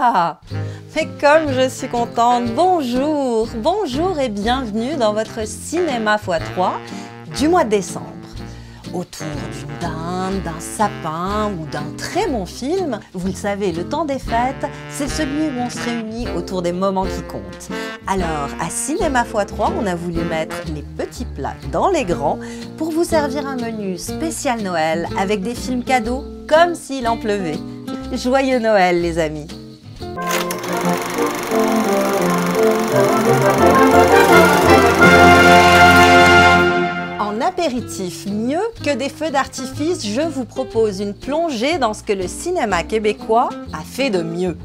là! Mais comme je suis contente, bonjour! Bonjour et bienvenue dans votre Cinéma x3 du mois de décembre. Autour d'une dinde, d'un sapin ou d'un très bon film, vous le savez, le temps des fêtes, c'est celui où on se réunit autour des moments qui comptent. Alors, à Cinéma x3, on a voulu mettre les petits plats dans les grands pour vous servir un menu spécial Noël avec des films cadeaux comme s'il en pleuvait. Joyeux Noël, les amis! En apéritif, mieux que des feux d'artifice, je vous propose une plongée dans ce que le cinéma québécois a fait de mieux.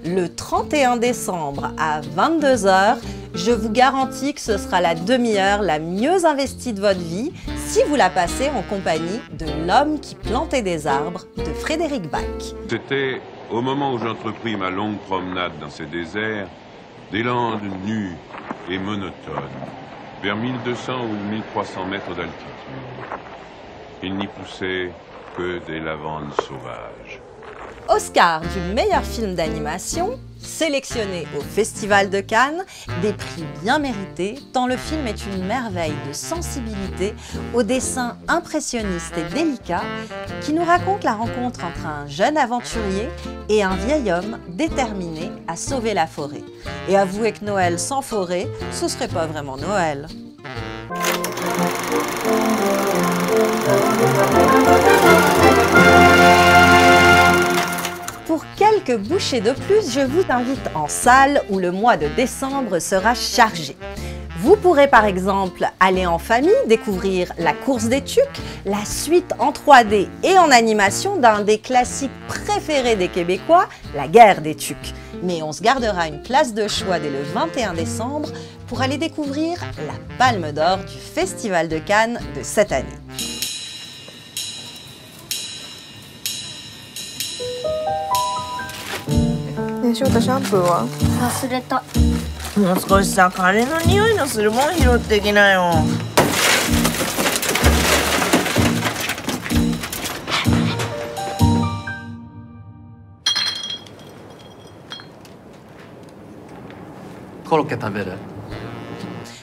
Le 31 décembre à 22 h, je vous garantis que ce sera la demi-heure la mieux investie de votre vie si vous la passez en compagnie de L'homme qui plantait des arbres de Frédéric Bach. C'était au moment où j'entrepris ma longue promenade dans ces déserts, des landes nues et monotones, vers 1200 ou 1300 mètres d'altitude. Il n'y poussait que des lavandes sauvages. Oscar du meilleur film d'animation, sélectionné au Festival de Cannes, des prix bien mérités, tant le film est une merveille de sensibilité, au dessin impressionniste et délicat, qui nous raconte la rencontre entre un jeune aventurier et un vieil homme déterminé à sauver la forêt. Et avouez que Noël sans forêt, ce serait pas vraiment Noël. Pour quelques bouchées de plus, je vous invite en salle où le mois de décembre sera chargé. Vous pourrez par exemple aller en famille découvrir La course des tucs, la suite en 3D et en animation d'un des classiques préférés des Québécois, La guerre des tucs. Mais on se gardera une place de choix dès le 21 décembre pour aller découvrir la Palme d'Or du Festival de Cannes de cette année.翔太、シャンプーは忘れた。もう少しさ、カレーの匂いのするもん拾ってきなよ。コロッケ食べる？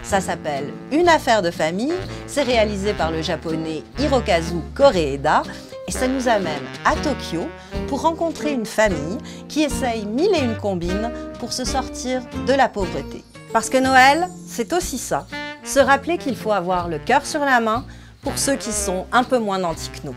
Ça s'appelle Une affaire de famille, c'est réalisé par le japonais Hirokazu Koreeda et ça nous amène à Tokyo pour rencontrer une famille qui essaye mille et une combines pour se sortir de la pauvreté. Parce que Noël, c'est aussi ça, se rappeler qu'il faut avoir le cœur sur la main pour ceux qui sont un peu moins nantis que nous.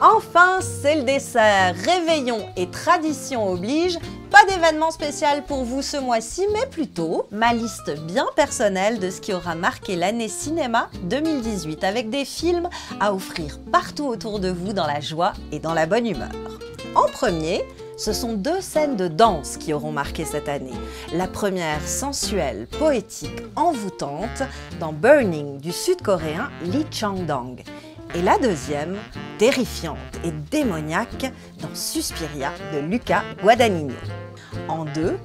Enfin, c'est le dessert. Réveillon et tradition oblige. Pas d'événement spécial pour vous ce mois-ci, mais plutôt ma liste bien personnelle de ce qui aura marqué l'année cinéma 2018 avec des films à offrir partout autour de vous dans la joie et dans la bonne humeur. En premier, ce sont deux scènes de danse qui auront marqué cette année. La première sensuelle, poétique, envoûtante dans Burning du sud-coréen Lee Chang-dong. Et la deuxième, terrifiante et démoniaque dans Suspiria de Luca Guadagnino. En deux,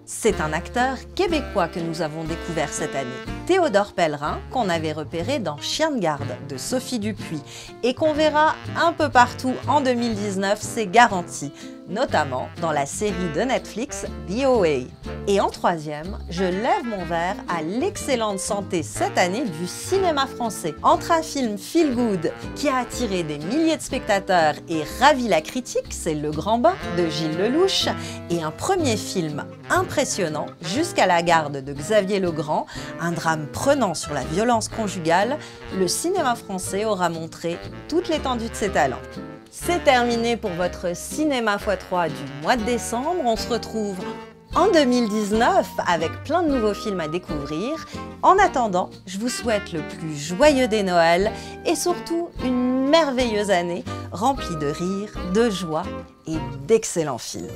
c'est un acteur québécois que nous avons découvert cette année, Théodore Pellerin, qu'on avait repéré dans Chien de garde de Sophie Dupuis et qu'on verra un peu partout en 2019, c'est garanti, notamment dans la série de Netflix The OA. Et en troisième, je lève mon verre à l'excellente santé cette année du cinéma français. Entre un film feel good qui a attiré des milliers de spectateurs et ravi la critique, c'est Le Grand Bain de Gilles Lelouch, et un premier film impressionnant, Jusqu'à la garde de Xavier Legrand, un drame prenant sur la violence conjugale, le cinéma français aura montré toute l'étendue de ses talents. C'est terminé pour votre Cinéma x3 du mois de décembre. On se retrouve en 2019 avec plein de nouveaux films à découvrir. En attendant, je vous souhaite le plus joyeux des Noëls et surtout une merveilleuse année remplie de rire, de joie et d'excellents films.